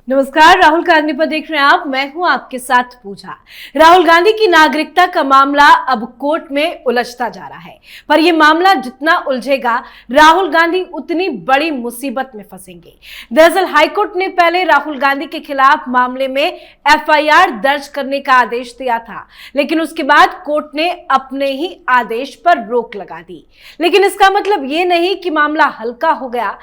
नमस्कार, राहुल गांधी पर देख रहे हैं आप। मैं हूं आपके साथ पूजा। राहुल गांधी की नागरिकता का मामला अब कोर्ट में उलझता जा रहा है, पर यह मामला जितना उलझेगा राहुल गांधी उतनी बड़ी मुसीबत में फंसेंगे। दरअसल हाईकोर्ट ने पहले राहुल गांधी के खिलाफ मामले में एफआईआर दर्ज करने का आदेश दिया था, लेकिन उसके बाद कोर्ट ने अपने ही आदेश पर रोक लगा दी। लेकिन इसका मतलब ये नहीं कि मामला हल्का हो गया,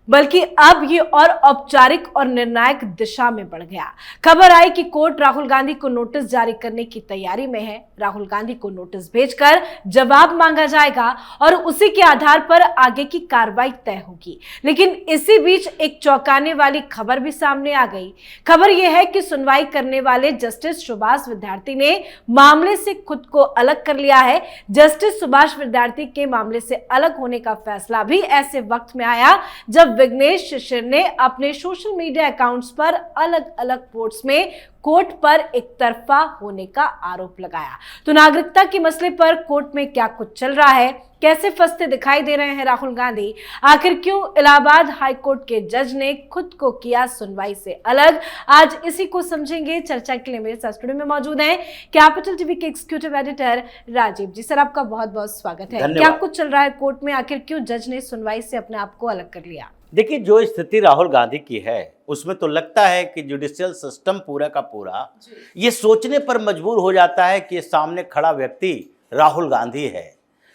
बल्कि अब ये और औपचारिक और निर्णायक दिशा में बढ़ गया। खबर आई कि कोर्ट राहुल गांधी को नोटिस जारी करने की तैयारी में है। राहुल गांधी को नोटिस भेजकर जवाब मांगा जाएगा और उसी के आधार पर आगे की कार्रवाई तय होगी। लेकिन इसी बीच एक चौंकाने वाली खबर भी सामने आ गई। खबर यह है कि सुनवाई करने वाले जस्टिस सुभाष विद्यार्थी ने मामले से खुद को अलग कर लिया है। जस्टिस सुभाष विद्यार्थी के मामले से अलग होने का फैसला भी ऐसे वक्त में आया जब विघ्नेश शिशिर ने अपने सोशल मीडिया अकाउंट्स पर अलग अलग पोस्ट्स में कोर्ट पर एक तरफा होने का आरोप लगाया। तो नागरिकता के मसले पर कोर्ट में क्या कुछ चल रहा है, कैसे फंसते दिखाई दे रहे हैं राहुल गांधी, आखिर क्यों इलाहाबाद हाई कोर्ट के जज ने खुद को किया सुनवाई से अलग, आज इसी को समझेंगे। चर्चा के लिए मेरे साथ स्टूडियो में मौजूद हैं कैपिटल टीवी के एग्जीक्यूटिव एडिटर राजीव जी। सर, आपका बहुत बहुत स्वागत है। क्या कुछ चल रहा है कोर्ट में, आखिर क्यों जज ने सुनवाई से अपने आप को अलग कर लिया? देखिए, जो स्थिति राहुल गांधी की है उसमें तो लगता है कि जुडिशियल सिस्टम पूरा का पूरा ये सोचने पर मजबूर हो जाता है कि सामने खड़ा व्यक्ति राहुल गांधी है,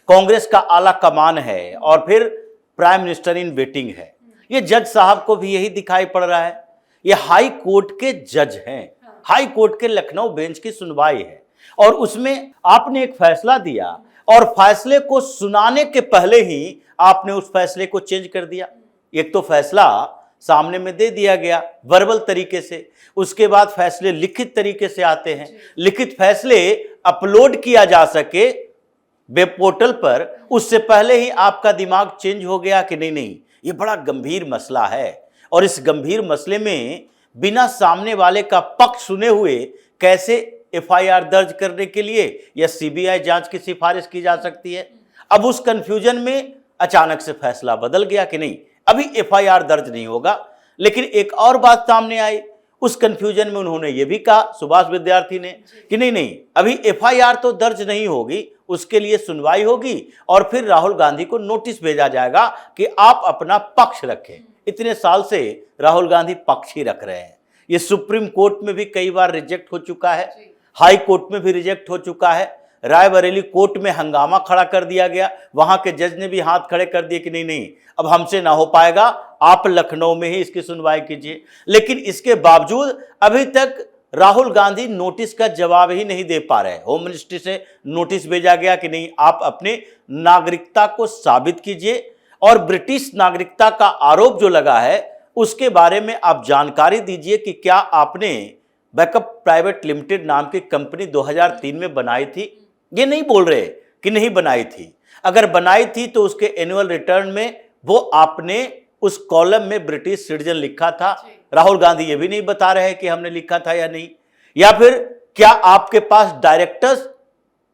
कांग्रेस का आला कमान है और फिर प्राइम मिनिस्टर इन वेटिंग है। ये जज साहब को भी यही दिखाई पड़ रहा है। ये हाई कोर्ट के जज हैं, हाई कोर्ट के लखनऊ बेंच की सुनवाई है और उसमें आपने एक फैसला दिया और फैसले को सुनाने के पहले ही आपने उस फैसले को चेंज कर दिया। एक तो फैसला सामने में दे दिया गया वर्बल तरीके से, उसके बाद फैसले लिखित तरीके से आते हैं। लिखित फैसले अपलोड किया जा सके वेब पोर्टल पर, उससे पहले ही आपका दिमाग चेंज हो गया कि नहीं, ये बड़ा गंभीर मसला है और इस गंभीर मसले में बिना सामने वाले का पक्ष सुने हुए कैसे एफआईआर दर्ज करने के लिए या सीबीआई जांच की सिफारिश की जा सकती है। अब उस कंफ्यूजन में अचानक से फैसला बदल गया कि नहीं, अभी एफआईआर दर्ज नहीं होगा। लेकिन एक और बात सामने आई, उस कंफ्यूजन में उन्होंने ये भी कहा सुभाष विद्यार्थी ने कि नहीं, अभी एफआईआर तो दर्ज नहीं होगी, उसके लिए सुनवाई होगी और फिर राहुल गांधी को नोटिस भेजा जाएगा कि आप अपना पक्ष रखें। इतने साल से राहुल गांधी पक्ष ही रख रहे हैं। ये सुप्रीम कोर्ट में भी कई बार रिजेक्ट हो चुका है, हाई कोर्ट में भी रिजेक्ट हो चुका है, रायबरेली कोर्ट में हंगामा खड़ा कर दिया गया, वहां के जज ने भी हाथ खड़े कर दिए कि नहीं, अब हमसे ना हो पाएगा, आप लखनऊ में ही इसकी सुनवाई कीजिए। लेकिन इसके बावजूद अभी तक राहुल गांधी नोटिस का जवाब ही नहीं दे पा रहे। होम मिनिस्ट्री से नोटिस भेजा गया कि नहीं, आप अपने नागरिकता को साबित कीजिए और ब्रिटिश नागरिकता का आरोप जो लगा है उसके बारे में आप जानकारी दीजिए कि क्या आपने बैकअप प्राइवेट लिमिटेड नाम की कंपनी 2003 में बनाई थी। ये नहीं बोल रहे कि नहीं बनाई थी, अगर बनाई थी तो उसके एनुअल रिटर्न में वो आपने उस कॉलम में ब्रिटिश सिटीजन लिखा था। राहुल गांधी ये भी नहीं बता रहे कि हमने लिखा था या नहीं। या फिर क्या आपके पास डायरेक्टर्स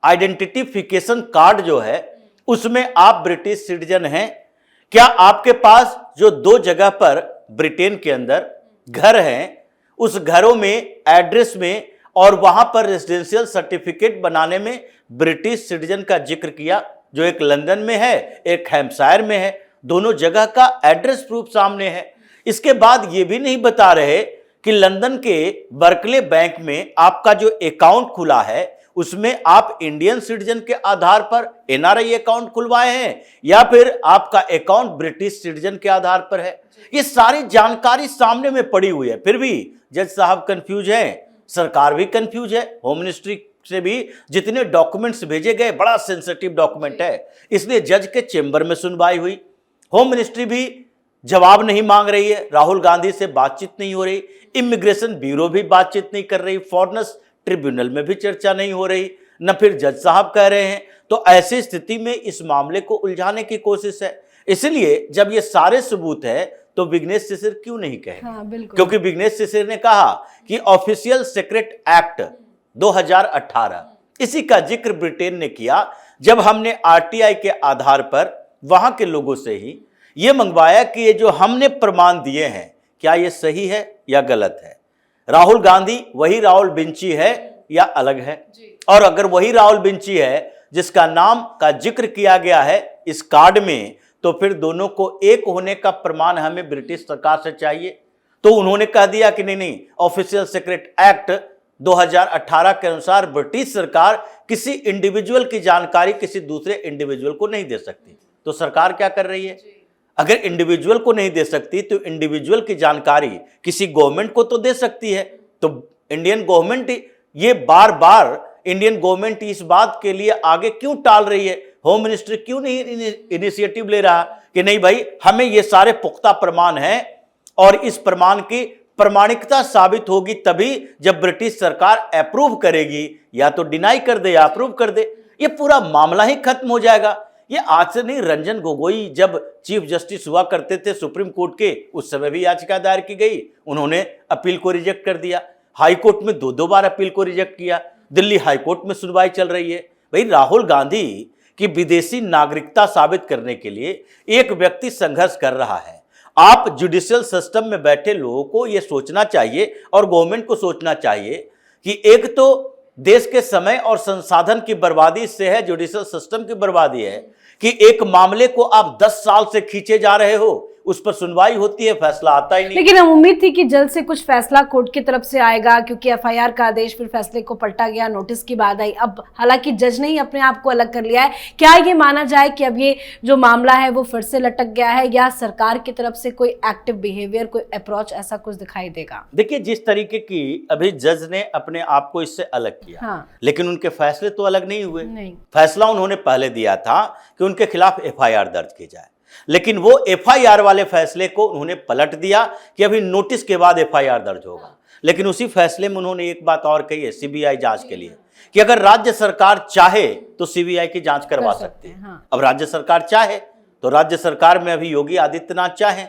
आइडेंटिफिकेशन कार्ड जो है उसमें आप ब्रिटिश सिटीजन हैं? क्या आपके पास जो 2 जगह पर ब्रिटेन के अंदर घर हैं, उस घरों में एड्रेस में और वहां पर रेजिडेंशियल सर्टिफिकेट बनाने में ब्रिटिश सिटीजन का जिक्र किया, जो एक लंदन में है एक हैम्पशायर में है, दोनों जगह का एड्रेस प्रूफ सामने है। इसके बाद ये भी नहीं बता रहे कि लंदन के बर्कले बैंक में आपका जो अकाउंट खुला है उसमें आप इंडियन सिटीजन के आधार पर एनआरआई अकाउंट खुलवाए हैं या फिर आपका अकाउंट ब्रिटिश सिटीजन के आधार पर है। ये सारी जानकारी सामने में पड़ी हुई है, फिर भी जज साहब कंफ्यूज हैं, सरकार भी कंफ्यूज है। होम मिनिस्ट्री से भी जितने डॉक्यूमेंट्स भेजे गए, बड़ा सेंसिटिव डॉक्यूमेंट है, इसलिए जज के चेंबर में सुनवाई हुई। होम मिनिस्ट्री भी जवाब नहीं मांग रही है, राहुल गांधी से बातचीत नहीं हो रही, इमिग्रेशन ब्यूरो भी बातचीत नहीं कर रही, फॉरेनर्स ट्रिब्यूनल में भी चर्चा नहीं हो रही, न फिर जज साहब कह रहे हैं। तो ऐसी स्थिति में इस मामले को उलझाने की कोशिश है। इसलिए जब ये सारे सबूत है तो विघ्नेश शिशिर क्यों नहीं कहे? क्योंकि विघ्नेश शिशिर ने कहा कि ऑफिशियल सीक्रेट एक्ट 2018 इसी का जिक्र ब्रिटेन ने किया, जब हमने आरटीआई के आधार पर वहां के लोगों से ही ये मंगवाया कि ये जो हमने प्रमाण दिए हैं क्या ये सही है। या गलत है? राहुल गांधी वही राहुल बिंची है या अलग है? और अगर वही राहुल बिंची है जिसका नाम का जिक्र किया गया है इस कार्ड में, तो फिर दोनों को एक होने का प्रमाण हमें ब्रिटिश सरकार से चाहिए। तो उन्होंने कह दिया कि नहीं, ऑफिशियल सीक्रेट एक्ट 2018 के अनुसार ब्रिटिश सरकार किसी इंडिविजुअल की जानकारी किसी दूसरे इंडिविजुअल को नहीं दे सकती। तो सरकार क्या कर रही है? अगर इंडिविजुअल को नहीं दे सकती तो इंडिविजुअल की जानकारी किसी गवर्नमेंट को तो दे सकती है। तो इंडियन गवर्नमेंट ये बार बार इंडियन गवर्नमेंट इस बात के लिए आगे क्यों टाल रही है? होम मिनिस्ट्री क्यों नहीं इनिशिएटिव ले रहा कि नहीं भाई, हमें ये सारे पुख्ता प्रमाण हैं और इस प्रमाण की प्रमाणिकता साबित होगी तभी जब ब्रिटिश सरकार अप्रूव करेगी, या तो डिनाई कर दे या अप्रूव कर दे, ये पूरा मामला ही खत्म हो जाएगा। ये आज से नहीं, रंजन गोगोई जब चीफ जस्टिस हुआ करते थे सुप्रीम कोर्ट के, उस समय भी याचिका दायर की गई, उन्होंने अपील को रिजेक्ट कर दिया। हाई कोर्ट में दो बार अपील को रिजेक्ट किया, दिल्ली हाई कोर्ट में सुनवाई चल रही है। भाई, राहुल गांधी की विदेशी नागरिकता साबित करने के लिए एक व्यक्ति संघर्ष कर रहा है। आप जुडिशियल सिस्टम में बैठे लोगों को यह सोचना चाहिए और गवर्नमेंट को सोचना चाहिए कि एक तो देश के समय और संसाधन की बर्बादी से है, जुडिशियल सिस्टम की बर्बादी है कि एक मामले को आप 10 साल से खींचे जा रहे हो, उस पर सुनवाई होती है, फैसला आता ही नहीं। लेकिन हम उम्मीद थी कि जल्द से कुछ फैसला कोर्ट की तरफ से आएगा, क्योंकि एफआईआर का आदेश फिर फैसले को पलटा गया, नोटिस की बात आई। अब हालांकि जज ने ही अपने आप को अलग कर लिया है। क्या ये माना जाए कि अब ये जो मामला है वो फिर से लटक गया है, या सरकार की तरफ से कोई एक्टिव बिहेवियर, कोई अप्रोच ऐसा कुछ दिखाई देगा? देखिए, जिस तरीके की अभी जज ने अपने आप को इससे अलग किया, हाँ। लेकिन उनके फैसले तो अलग नहीं हुए। नहीं। फैसला उन्होंने पहले दिया था कि उनके खिलाफ एफआईआर दर्ज की जाए, लेकिन वो एफआईआर वाले फैसले को उन्होंने पलट दिया कि अभी नोटिस के बाद एफआईआर दर्ज होगा। लेकिन उसी फैसले में उन्होंने एक बात और कही है सीबीआई जांच के लिए, कि अगर राज्य सरकार चाहे तो सीबीआई की जांच करवा सकती है। हाँ। अब राज्य सरकार चाहे तो राज्य सरकार में अभी योगी आदित्यनाथ चाहे,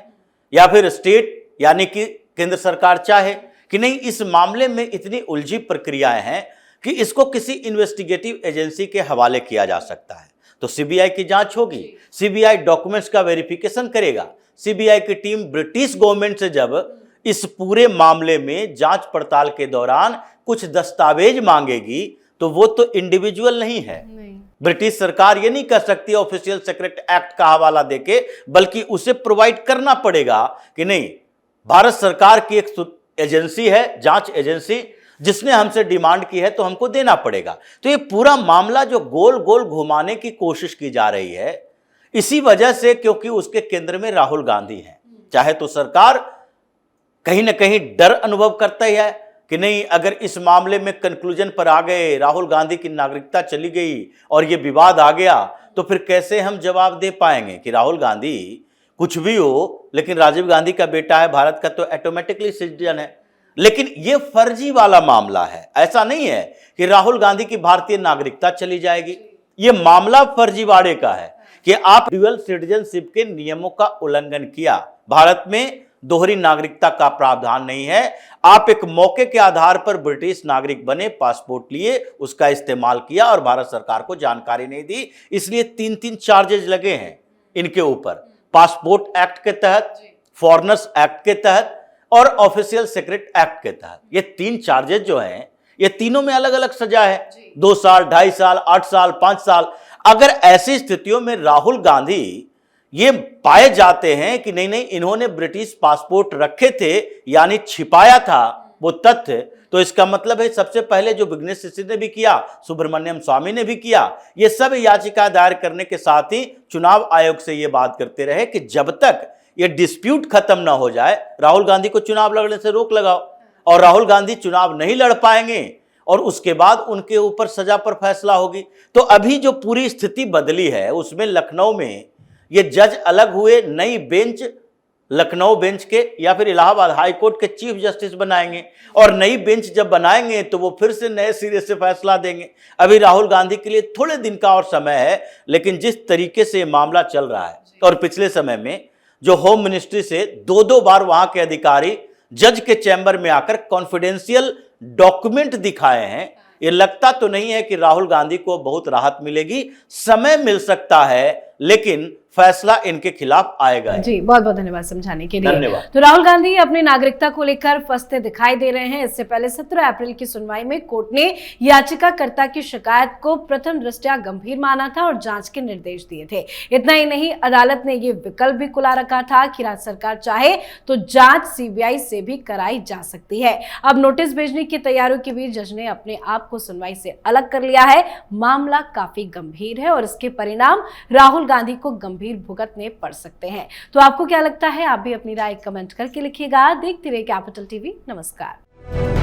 या फिर स्टेट यानी कि केंद्र सरकार चाहे कि नहीं, इस मामले में इतनी उलझी प्रक्रियाएं हैं कि इसको किसी इन्वेस्टिगेटिव एजेंसी के हवाले किया जा सकता है। तो सीबीआई की जांच होगी, सीबीआई डॉक्यूमेंट्स का वेरिफिकेशन करेगा। सीबीआई की टीम ब्रिटिश गवर्नमेंट से जब इस पूरे मामले में जांच पड़ताल के दौरान कुछ दस्तावेज मांगेगी तो वो तो इंडिविजुअल नहीं है। ब्रिटिश सरकार ये नहीं कर सकती ऑफिशियल सीक्रेट एक्ट का हवाला देके, बल्कि उसे प्रोवाइड करना पड़ेगा कि नहीं, भारत सरकार की एक एजेंसी है, जांच एजेंसी, जिसने हमसे डिमांड की है तो हमको देना पड़ेगा। तो ये पूरा मामला जो गोल गोल घुमाने की कोशिश की जा रही है, इसी वजह से, क्योंकि उसके केंद्र में राहुल गांधी हैं। चाहे तो सरकार कहीं ना कहीं डर अनुभव करता ही है कि नहीं, अगर इस मामले में कंक्लूजन पर आ गए, राहुल गांधी की नागरिकता चली गई और ये विवाद आ गया, तो फिर कैसे हम जवाब दे पाएंगे कि राहुल गांधी कुछ भी हो, लेकिन राजीव गांधी का बेटा है, भारत का तो ऑटोमेटिकली सिटीजन है। लेकिन ये फर्जी वाला मामला है, ऐसा नहीं है कि राहुल गांधी की भारतीय नागरिकता चली जाएगी। ये मामला फर्जीवाड़े का है कि आप ड्यूअल सिटीजनशिप के नियमों का उल्लंघन किया। भारत में दोहरी नागरिकता का प्रावधान नहीं है। आप एक मौके के आधार पर ब्रिटिश नागरिक बने, पासपोर्ट लिए, उसका इस्तेमाल किया और भारत सरकार को जानकारी नहीं दी, इसलिए 3 चार्जेस लगे हैं इनके ऊपर, पासपोर्ट एक्ट के तहत, फॉरेनर्स एक्ट के तहत और ऑफिशियल सीक्रेट एक्ट के तहत। ये 3 चार्जेस जो हैं, ये तीनों में अलग अलग सजा है, 2 साल, 2.5 साल, 8 साल, 5 साल। अगर ऐसी स्थितियों में राहुल गांधी ये पाए जाते हैं कि नहीं, इन्होंने ब्रिटिश पासपोर्ट रखे थे, यानी छिपाया था वो तथ्य, तो इसका मतलब है सबसे पहले जो विघ्नेश ऋषि ने भी किया, सुब्रमण्यम स्वामी ने भी किया, ये सब याचिका दायर करने के साथ ही चुनाव आयोग से ये बात करते रहे कि जब तक ये डिस्प्यूट खत्म ना हो जाए, राहुल गांधी को चुनाव लड़ने से रोक लगाओ। और राहुल गांधी चुनाव नहीं लड़ पाएंगे और उसके बाद उनके ऊपर सजा पर फैसला होगी। तो अभी जो पूरी स्थिति बदली है, उसमें लखनऊ में ये जज अलग हुए, नई बेंच लखनऊ बेंच के या फिर इलाहाबाद हाई कोर्ट के चीफ जस्टिस बनाएंगे, और नई बेंच जब बनाएंगे तो वो फिर से नए सिरे से फैसला देंगे। अभी राहुल गांधी के लिए थोड़े दिन का और समय है, लेकिन जिस तरीके से मामला चल रहा है, और पिछले समय में जो होम मिनिस्ट्री से 2 बार वहां के अधिकारी जज के चैम्बर में आकर कॉन्फिडेंशियल डॉक्यूमेंट दिखाए हैं, ये लगता तो नहीं है कि राहुल गांधी को बहुत राहत मिलेगी। समय मिल सकता है, लेकिन फैसला इनके खिलाफ आएगा ही। जी, बहुत बहुत धन्यवाद समझाने के लिए। धन्यवाद। तो राहुल गांधी अपनी नागरिकता को लेकर फंसते दिखाई दे रहे हैं। इससे पहले 17 अप्रैल की सुनवाई में कोर्ट ने याचिकाकर्ता की शिकायत को प्रथम दृष्टया गंभीर माना था और जांच के निर्देश दिए थे। इतना ही नहीं, अदालत ने ये विकल्प भी खुला रखा था कि राज्य सरकार चाहे तो जांच सीबीआई से भी कराई जा सकती है। अब नोटिस भेजने की तैयारियों के बीच जज ने अपने आप को सुनवाई से अलग कर लिया है। मामला काफी गंभीर है और इसके परिणाम राहुल गांधी को गंभीर भुगतने पड़ सकते हैं। तो आपको क्या लगता है? आप भी अपनी राय कमेंट करके लिखिएगा। देखते रहिए कैपिटल टीवी। नमस्कार।